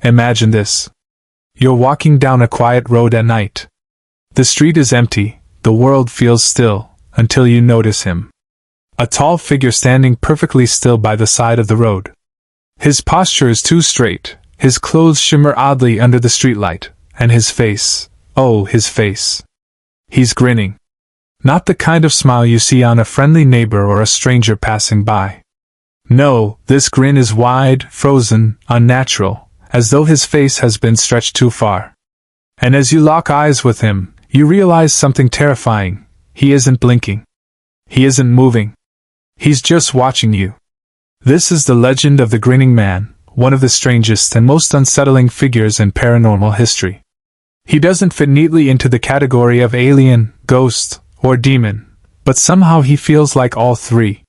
Imagine this. You're walking down a quiet road at night. The street is empty, the world feels still, until you notice him. A tall figure standing perfectly still by the side of the road. His posture is too straight, his clothes shimmer oddly under the streetlight, and his face, oh, his face. He's grinning. Not the kind of smile you see on a friendly neighbor or a stranger passing by. No, this grin is wide, frozen, unnatural, as though his face has been stretched too far. And as you lock eyes with him, you realize something terrifying. He isn't blinking. He isn't moving. He's just watching you. This is the legend of the Grinning Man, one of the strangest and most unsettling figures in paranormal history. He doesn't fit neatly into the category of alien, ghost, or demon, but somehow he feels like all three.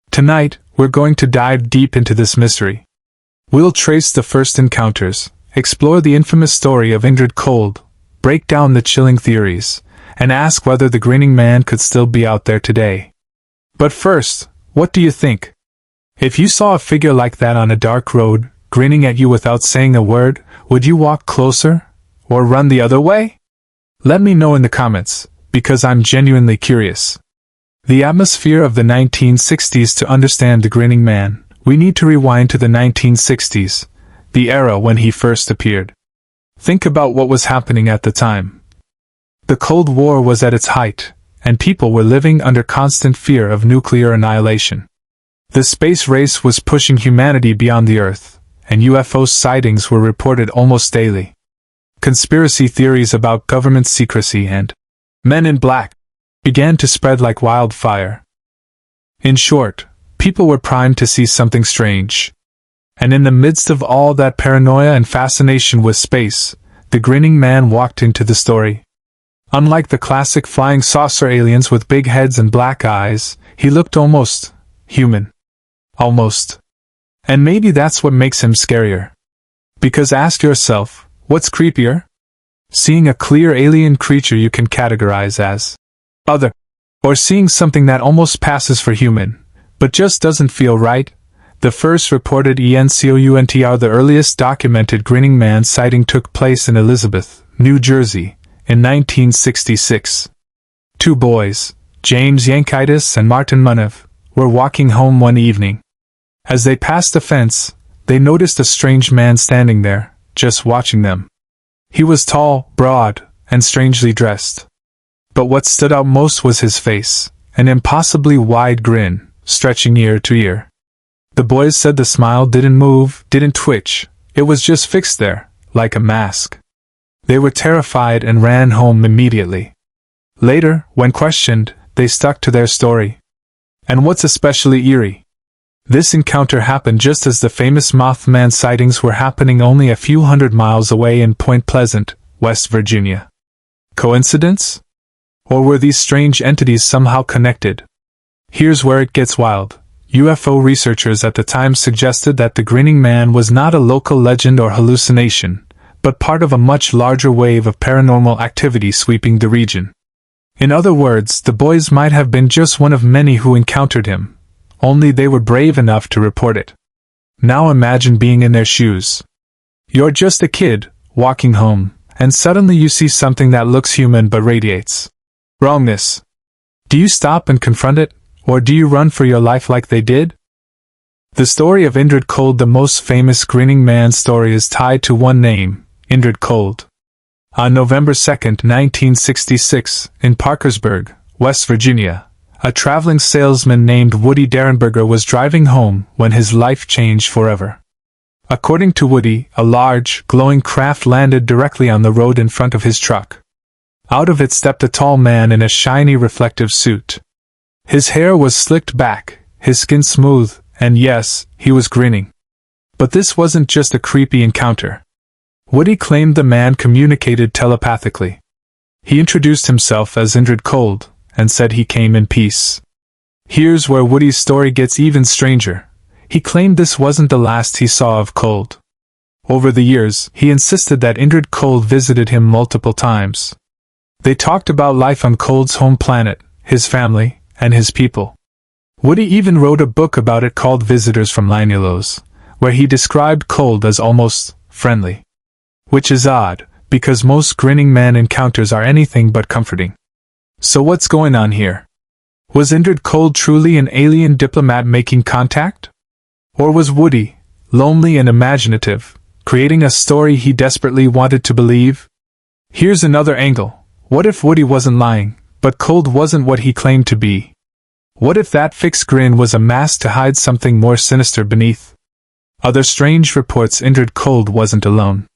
Tonight, we're going to dive deep into this mystery. We'll trace the first encounters, explore the infamous story of Indrid Cold, break down the chilling theories, and ask whether the Grinning Man could still be out there today. But first, what do you think? If you saw a figure like that on a dark road, grinning at you without saying a word, would you walk closer? Or run the other way? Let me know in the comments, because I'm genuinely curious. The atmosphere of the 1960s. To understand the Grinning Man, we need to rewind to the 1960s, the era when he first appeared. Think about what was happening at the time. The Cold War was at its height, and people were living under constant fear of nuclear annihilation. The space race was pushing humanity beyond the Earth, and UFO sightings were reported almost daily. Conspiracy theories about government secrecy and Men in Black began to spread like wildfire. In short, people were primed to see something strange. And in the midst of all that paranoia and fascination with space, the Grinning Man walked into the story. Unlike the classic flying saucer aliens with big heads and black eyes, he looked almost human. Almost. And maybe that's what makes him scarier. Because ask yourself, what's creepier? Seeing a clear alien creature you can categorize as other, or seeing something that almost passes for human, but just doesn't feel right? The first reported ENCOUNTR, the earliest documented Grinning Man sighting, took place in Elizabeth, New Jersey, in 1966. Two boys, James Yankitis and Martin Munev, were walking home one evening. As they passed a fence, they noticed a strange man standing there, just watching them. He was tall, broad, and strangely dressed. But what stood out most was his face, an impossibly wide grin, stretching ear to ear. The boys said the smile didn't move, didn't twitch, it was just fixed there, like a mask. They were terrified and ran home immediately. Later, when questioned, they stuck to their story. And what's especially eerie? This encounter happened just as the famous Mothman sightings were happening only a few hundred miles away in Point Pleasant, West Virginia. Coincidence? Or were these strange entities somehow connected? Here's where it gets wild. UFO researchers at the time suggested that the Grinning Man was not a local legend or hallucination, but part of a much larger wave of paranormal activity sweeping the region. In other words, the boys might have been just one of many who encountered him, only they were brave enough to report it. Now imagine being in their shoes. You're just a kid, walking home, and suddenly you see something that looks human but radiates wrongness. Do you stop and confront it, or do you run for your life like they did? The story of Indrid Cold, the most famous Grinning Man story, is tied to one name, Indrid Cold. On November 2, 1966, in Parkersburg, West Virginia, a traveling salesman named Woody Derenberger was driving home when his life changed forever. According to Woody, a large, glowing craft landed directly on the road in front of his truck. Out of it stepped a tall man in a shiny reflective suit. His hair was slicked back, his skin smooth, and yes, he was grinning. But this wasn't just a creepy encounter. Woody claimed the man communicated telepathically. He introduced himself as Indrid Cold, and said he came in peace. Here's where Woody's story gets even stranger. He claimed this wasn't the last he saw of Cold. Over the years, he insisted that Indrid Cold visited him multiple times. They talked about life on Cold's home planet, his family, and his people. Woody even wrote a book about it called Visitors from Llanillos, where he described Cold as almost friendly. Which is odd, because most Grinning Man encounters are anything but comforting. So what's going on here? Was Indrid Cold truly an alien diplomat making contact? Or was Woody, lonely and imaginative, creating a story he desperately wanted to believe? Here's another angle. What if Woody wasn't lying, but Cold wasn't what he claimed to be? What if that fixed grin was a mask to hide something more sinister beneath? Other strange reports Indrid Cold wasn't alone.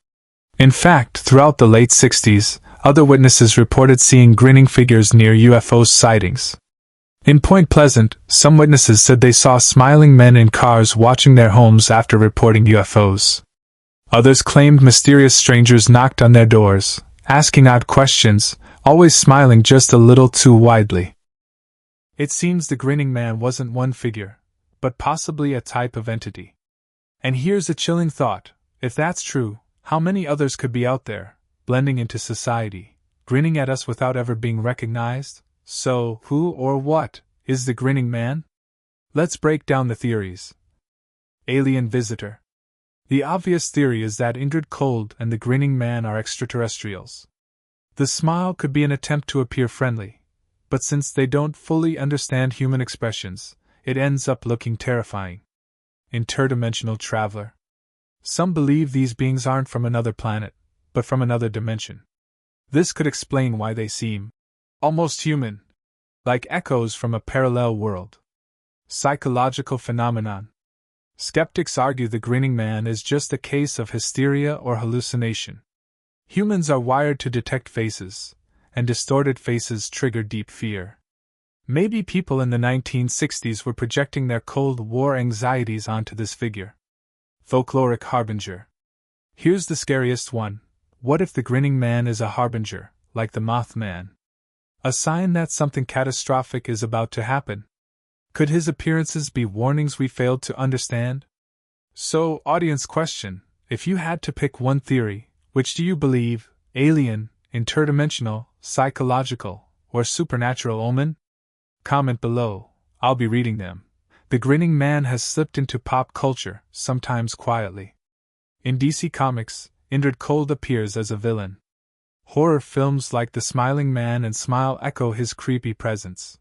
In fact, throughout the late 60s, other witnesses reported seeing grinning figures near UFO sightings. In Point Pleasant, some witnesses said they saw smiling men in cars watching their homes after reporting UFOs. Others claimed mysterious strangers knocked on their doors, asking odd questions, always smiling just a little too widely. It seems the Grinning Man wasn't one figure, but possibly a type of entity. And here's a chilling thought: if that's true, how many others could be out there, blending into society, grinning at us without ever being recognized? So, who or what is the Grinning Man? Let's break down the theories. Alien visitor. The obvious theory is that Indrid Cold and the Grinning Man are extraterrestrials. The smile could be an attempt to appear friendly, but since they don't fully understand human expressions, it ends up looking terrifying. Interdimensional traveler. Some believe these beings aren't from another planet, but from another dimension. This could explain why they seem almost human, like echoes from a parallel world. Psychological phenomenon. Skeptics argue the Grinning Man is just a case of hysteria or hallucination. Humans are wired to detect faces, and distorted faces trigger deep fear. Maybe people in the 1960s were projecting their Cold War anxieties onto this figure. Folkloric harbinger. Here's the scariest one. What if the Grinning Man is a harbinger, like the Mothman? A sign that something catastrophic is about to happen. Could his appearances be warnings we failed to understand? So, audience question, if you had to pick one theory, which do you believe, alien, interdimensional, psychological, or supernatural omen? Comment below, I'll be reading them. The Grinning Man has slipped into pop culture, sometimes quietly. In DC Comics, Indrid Cold appears as a villain. Horror films like The Smiling Man and Smile echo his creepy presence.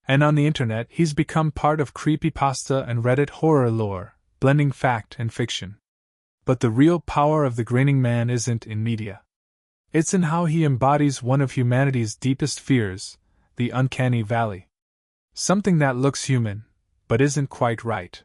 And on the internet, he's become part of creepypasta and Reddit horror lore, blending fact and fiction. But the real power of the Grinning Man isn't in media. It's in how he embodies one of humanity's deepest fears, the uncanny valley. Something that looks human, but isn't quite right.